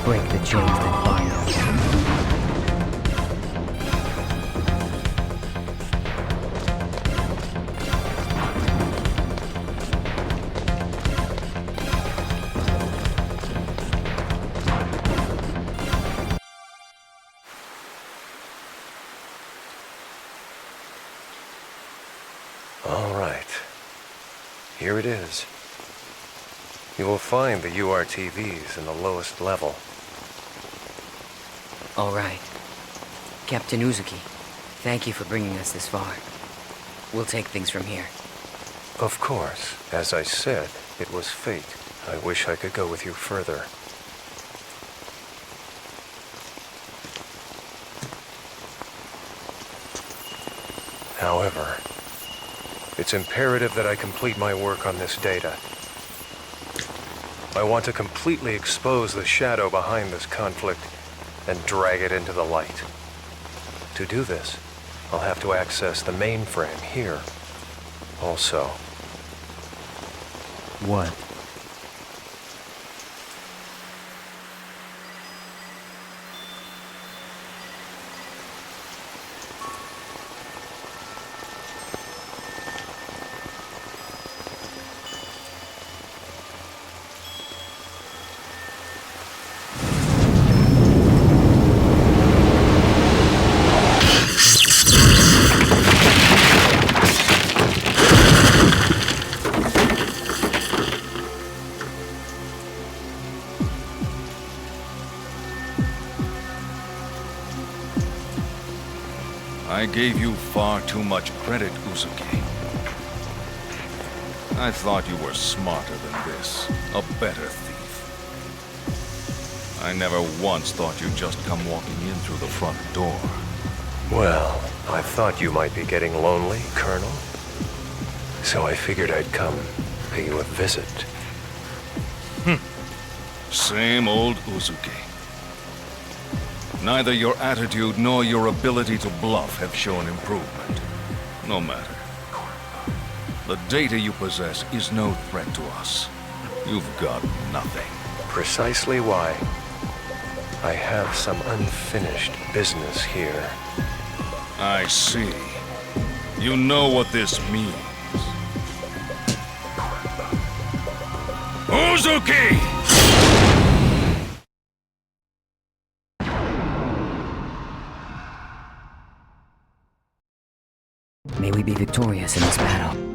break the chains that bind us. All right. Here it is. You will find the URTVs in the lowest level. All right. Captain Uzuki, thank you for bringing us this far. We'll take things from here. Of course. As I said, it was fate. I wish I could go with you further. However, it's imperative that I complete my work on this data. I want to completely expose the shadow behind this conflict and drag it into the light. To do this, I'll have to access the mainframe here. Also. What? I gave you far too much credit, Uzuki. I thought you were smarter than this, a better thief. I never once thought you'd just come walking in through the front door. Well, I thought you might be getting lonely, Colonel. So I figured I'd come pay you a visit. Same old Uzuki. Neither your attitude nor your ability to bluff have shown improvement. No matter. The data you possess is no threat to us. You've got nothing. Precisely why I have some unfinished business here. I see. You know what this means. Uzuki! May we be victorious in this battle.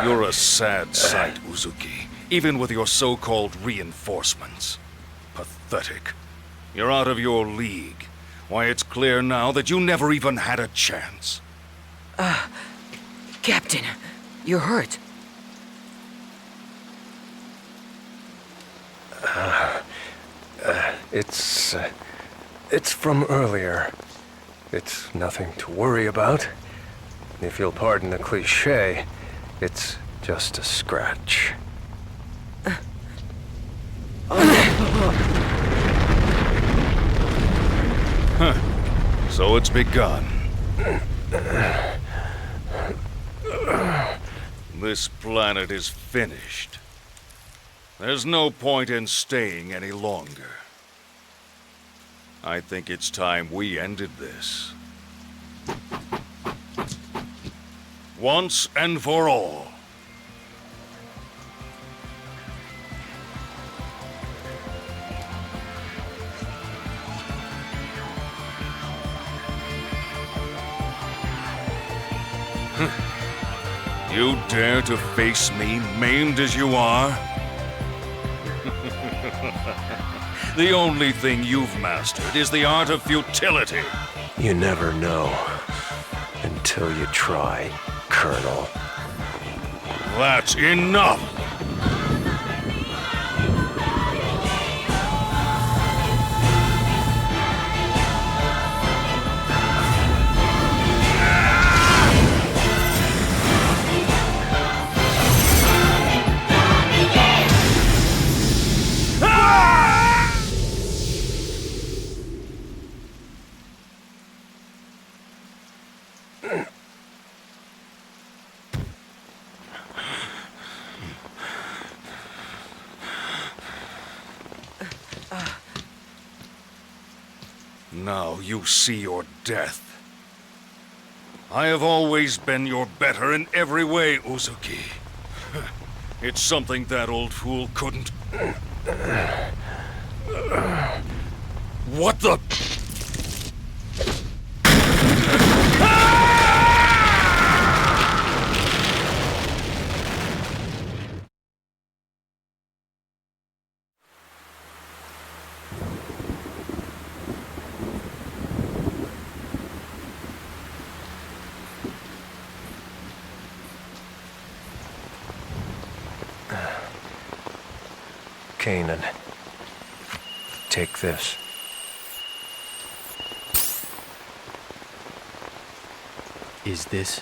You're a sad sight, Uzuki, even with your so-called reinforcements. Pathetic. You're out of your league. Why, it's clear now that you never even had a chance. Captain, you're hurt. It's from earlier. It's nothing to worry about. If you'll pardon the cliché, it's just a scratch. So it's begun. This planet is finished. There's no point in staying any longer. I think it's time we ended this. Once and for all. You dare to face me, maimed as you are? The only thing you've mastered is the art of futility. You never know until you try, Colonel. That's enough! Now you see your death. I have always been your better in every way, Uzuki. It's something that old fool couldn't... What the... Kanan, take this. Is this?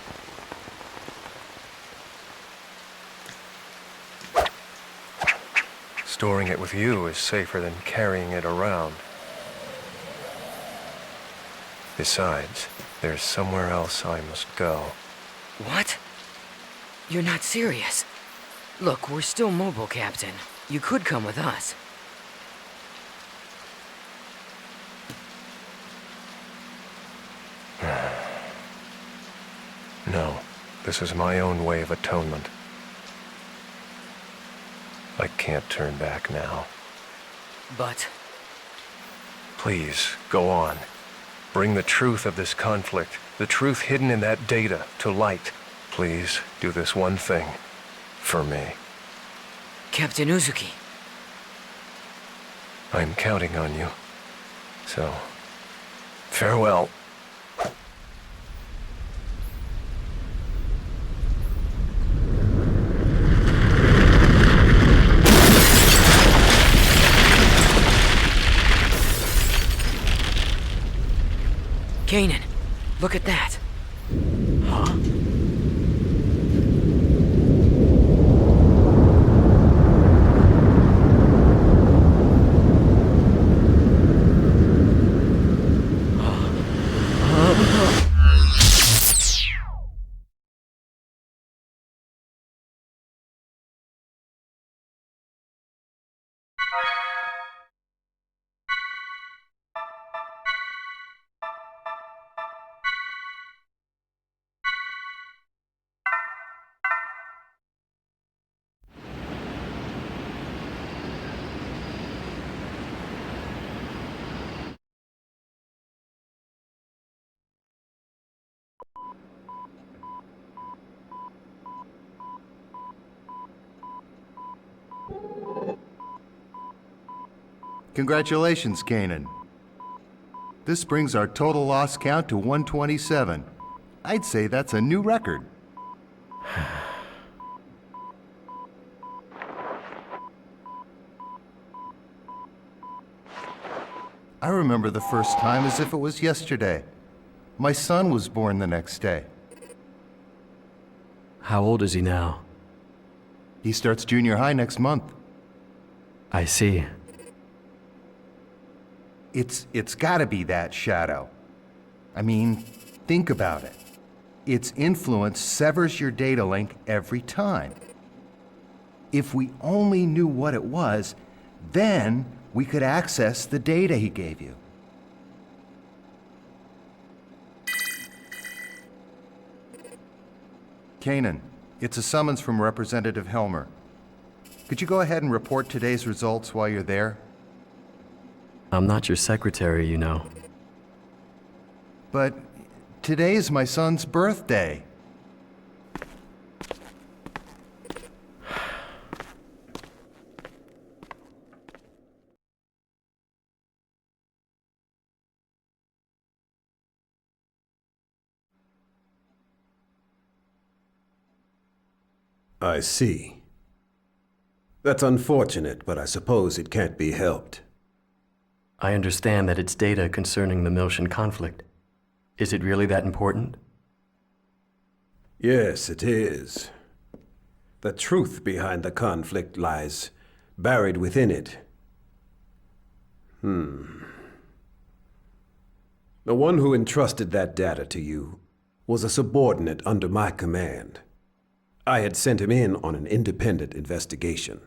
Storing it with you is safer than carrying it around. Besides, there's somewhere else I must go. What? You're not serious. Look, we're still mobile, Captain. You could come with us. No, this is my own way of atonement. I can't turn back now. But... Please, go on. Bring the truth of this conflict, the truth hidden in that data, to light. Please, do this one thing. For me. Captain Uzuki. I'm counting on you. So, farewell. Kanan, look at that. Huh? Congratulations, Kanan. This brings our total loss count to 127. I'd say that's a new record. I remember the first time as if it was yesterday. My son was born the next day. How old is he now? He starts junior high next month. I see. It's gotta be that shadow. I mean, think about it. Its influence severs your data link every time. If we only knew what it was, then we could access the data he gave you. Kanan, it's a summons from Representative Helmer. Could you go ahead and report today's results while you're there? I'm not your secretary, you know. But today's my son's birthday. I see. That's unfortunate, but I suppose it can't be helped. I understand that it's data concerning the Miltian conflict. Is it really that important? Yes, it is. The truth behind the conflict lies buried within it. The one who entrusted that data to you was a subordinate under my command. I had sent him in on an independent investigation.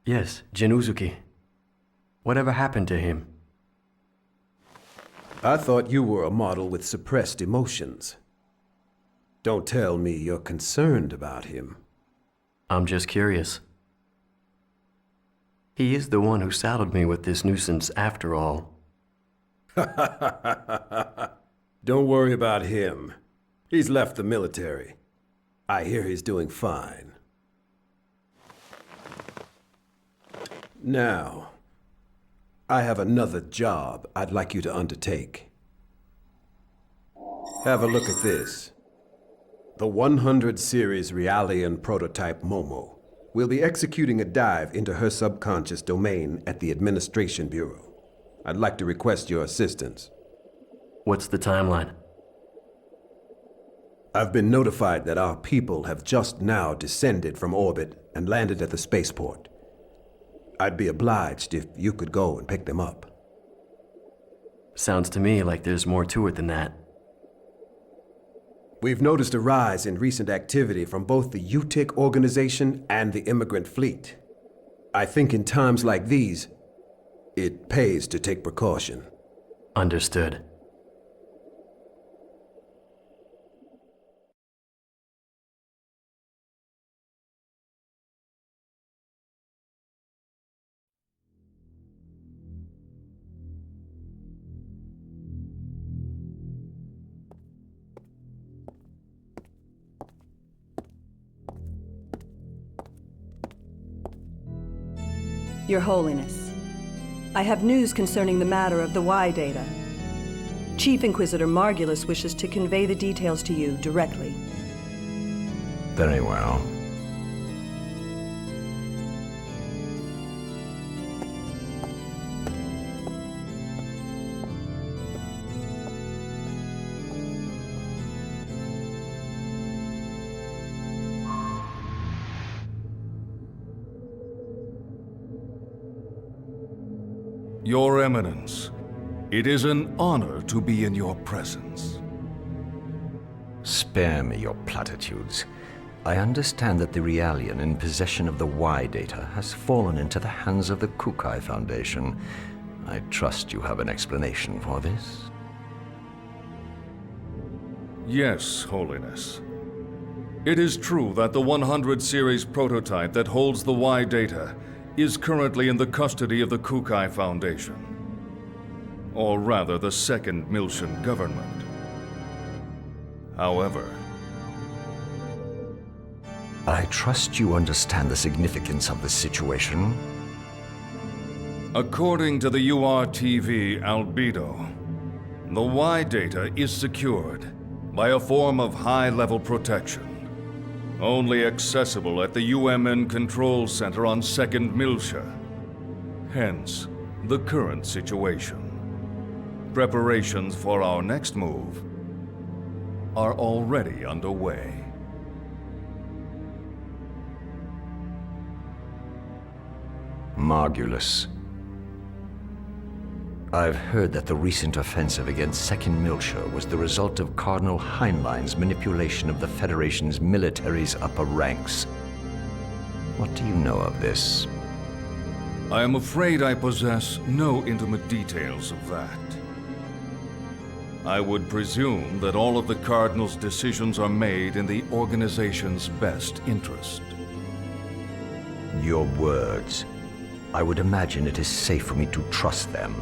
Yes, Jin. Whatever happened to him? I thought you were a model with suppressed emotions. Don't tell me you're concerned about him. I'm just curious. He is the one who saddled me with this nuisance after all. Don't worry about him. He's left the military. I hear he's doing fine. Now, I have another job I'd like you to undertake. Have a look at this. The 100 series Realian prototype Momo will be executing a dive into her subconscious domain at the Administration Bureau. I'd like to request your assistance. What's the timeline? I've been notified that our people have just now descended from orbit and landed at the spaceport. I'd be obliged if you could go and pick them up. Sounds to me like there's more to it than that. We've noticed a rise in recent activity from both the UTIC organization and the immigrant fleet. I think in times like these, it pays to take precaution. Understood. Your Holiness, I have news concerning the matter of the Y data. Chief Inquisitor Margulis wishes to convey the details to you directly. Very well. Your Eminence, it is an honor to be in your presence. Spare me your platitudes. I understand that the Realian in possession of the Y data has fallen into the hands of the Kukai Foundation. I trust you have an explanation for this? Yes, Holiness. It is true that the 100 series prototype that holds the Y data is currently in the custody of the Kukai Foundation. Or rather, the second Miltian government. However, I trust you understand the significance of the situation. According to the URTV albedo, the Y data is secured by a form of high-level protection, only accessible at the UMN Control Center on 2nd Miltia. Hence, the current situation. Preparations for our next move are already underway. Margulis. I've heard that the recent offensive against 2nd Miltia was the result of Cardinal Heinlein's manipulation of the Federation's military's upper ranks. What do you know of this? I am afraid I possess no intimate details of that. I would presume that all of the Cardinal's decisions are made in the organization's best interest. Your words. I would imagine it is safe for me to trust them.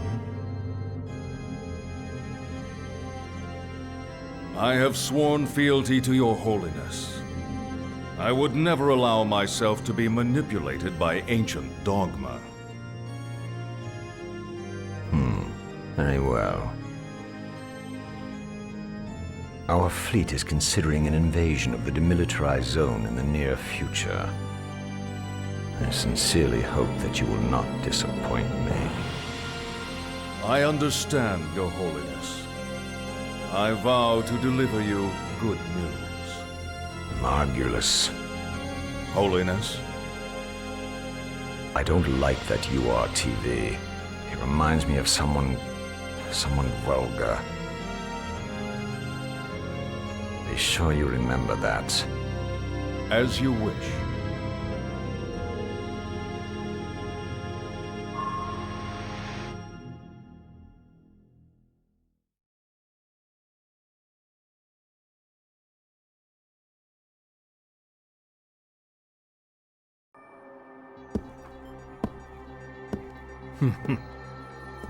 I have sworn fealty to your holiness. I would never allow myself to be manipulated by ancient dogma. Very well. Our fleet is considering an invasion of the demilitarized zone in the near future. I sincerely hope that you will not disappoint me. I understand, Your Holiness. I vow to deliver you good news. Margulis. Holiness? I don't like that URTV. It reminds me of someone vulgar. Be sure you remember that. As you wish.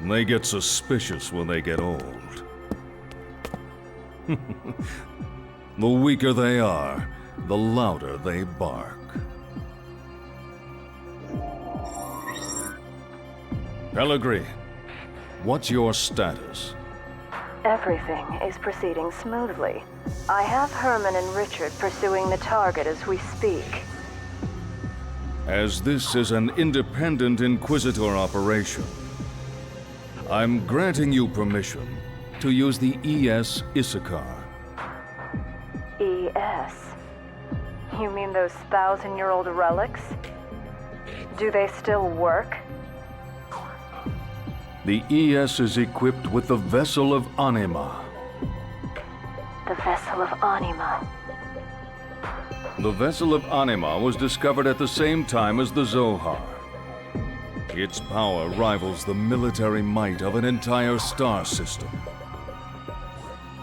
They get suspicious when they get old. The weaker they are, the louder they bark. Pellegrini, what's your status? Everything is proceeding smoothly. I have Herman and Richard pursuing the target as we speak. As this is an independent Inquisitor operation, I'm granting you permission to use the ES Issachar. ES? You mean those 1,000-year-old relics? Do they still work? The ES is equipped with the Vessel of Anima. The Vessel of Anima. The Vessel of Anima was discovered at the same time as the Zohar. Its power rivals the military might of an entire star system.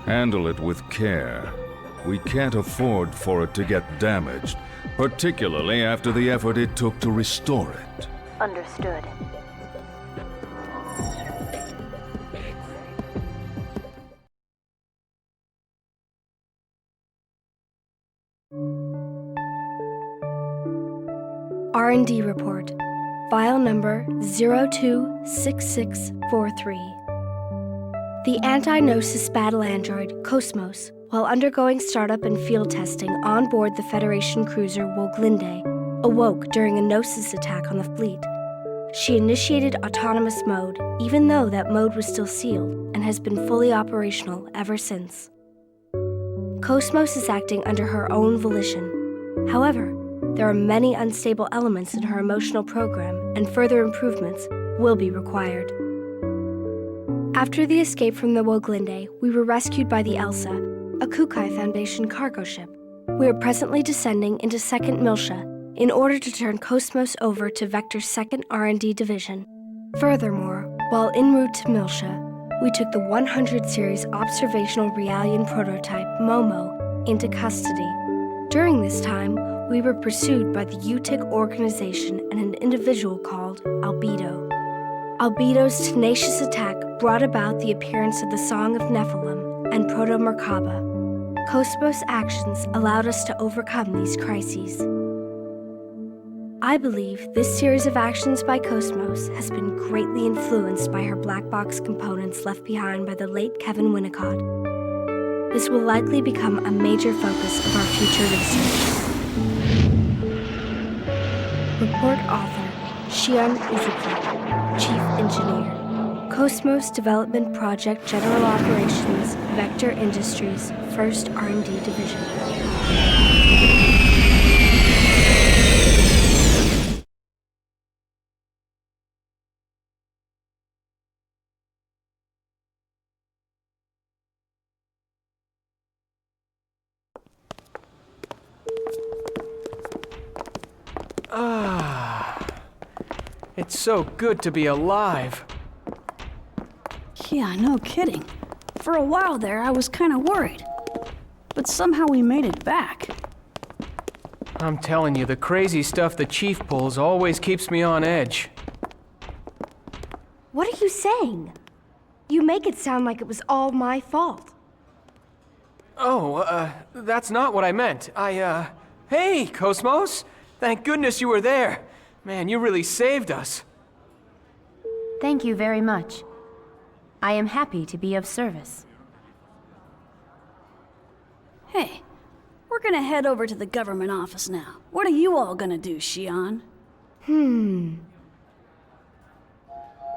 Handle it with care. We can't afford for it to get damaged, particularly after the effort it took to restore it. Understood. R&D report. File number 026643. The anti-Gnosis battle android, Cosmos, while undergoing startup and field testing on board the Federation cruiser Woglinde, awoke during a Gnosis attack on the fleet. She initiated autonomous mode, even though that mode was still sealed, and has been fully operational ever since. Cosmos is acting under her own volition. However, there are many unstable elements in her emotional program, and further improvements will be required. After the escape from the Woglinde, we were rescued by the Elsa, a Kukai Foundation cargo ship. We are presently descending into 2nd Miltia in order to turn Cosmos over to Vector's 2nd R&D division. Furthermore, while en route to Miltia, we took the 100 series observational Realian prototype, Momo, into custody. During this time, we were pursued by the UTIC organization and an individual called Albedo. Albedo's tenacious attack brought about the appearance of the Song of Nephilim and Proto-Merkaba. Cosmos' actions allowed us to overcome these crises. I believe this series of actions by Cosmos has been greatly influenced by her black box components left behind by the late Kevin Winnicott. This will likely become a major focus of our future research. Report author, Shion Izuki, Chief Engineer, Cosmos Development Project General Operations, Vector Industries, 1st R&D Division. It's so good to be alive. Yeah, no kidding. For a while there, I was kind of worried. But somehow we made it back. I'm telling you, the crazy stuff the Chief pulls always keeps me on edge. What are you saying? You make it sound like it was all my fault. Oh, that's not what I meant. Hey, Cosmos! Thank goodness you were there. Man, you really saved us. Thank you very much. I am happy to be of service. Hey, we're gonna head over to the government office now. What are you all gonna do, Shion?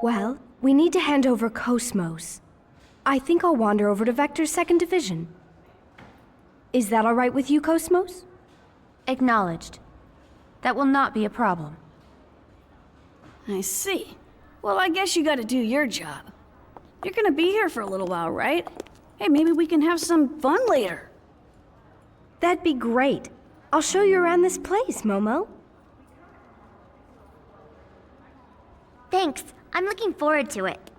Well, we need to hand over Cosmos. I think I'll wander over to Vector's 2nd Division. Is that all right with you, Cosmos? Acknowledged. That will not be a problem. I see. Well, I guess you gotta do your job. You're gonna be here for a little while, right? Hey, maybe we can have some fun later. That'd be great. I'll show you around this place, Momo. Thanks. I'm looking forward to it.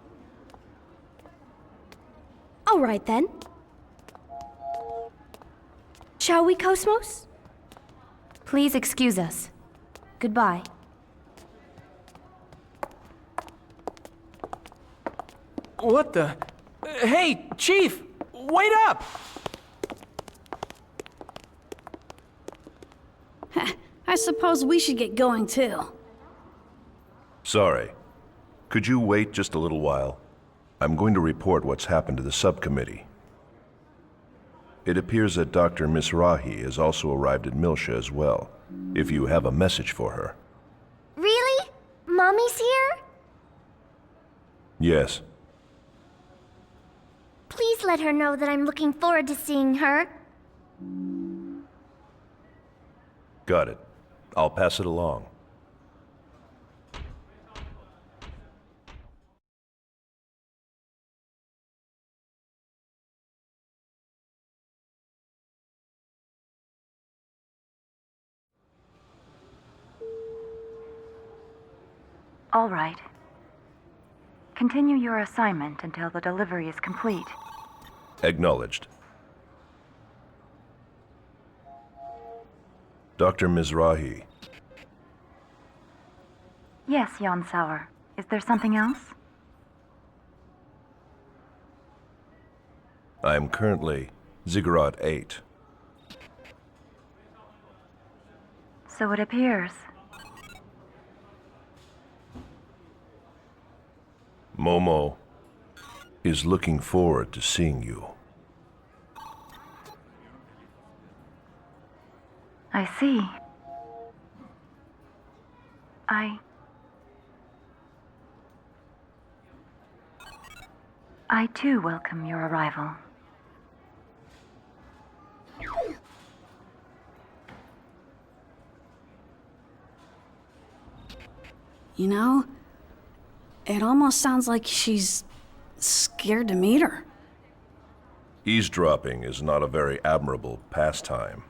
All right, then. Shall we, Cosmos? Please excuse us. Goodbye. What the? Hey, Chief! Wait up! I suppose we should get going too. Sorry. Could you wait just a little while? I'm going to report what's happened to the subcommittee. It appears that Dr. Mizrahi has also arrived at Milsha as well, if you have a message for her. Really? Mommy's here? Yes. Please let her know that I'm looking forward to seeing her. Got it. I'll pass it along. All right. Continue your assignment until the delivery is complete. Acknowledged. Dr. Mizrahi. Yes, Jan Sauer. Is there something else? I am currently Ziggurat 8. So it appears. Momo is looking forward to seeing you. I see. I too welcome your arrival. You know, it almost sounds like she's scared to meet her. Eavesdropping is not a very admirable pastime.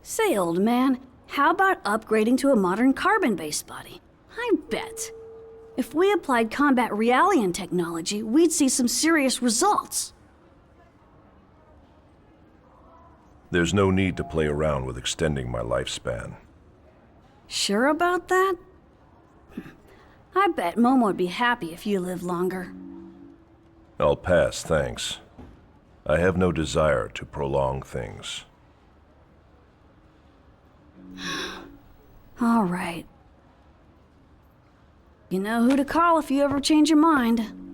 Say, old man, how about upgrading to a modern carbon-based body? I bet. If we applied combat Realian technology, we'd see some serious results. There's no need to play around with extending my lifespan. Sure about that? I bet Momo would be happy if you lived longer. I'll pass, thanks. I have no desire to prolong things. All right. You know who to call if you ever change your mind.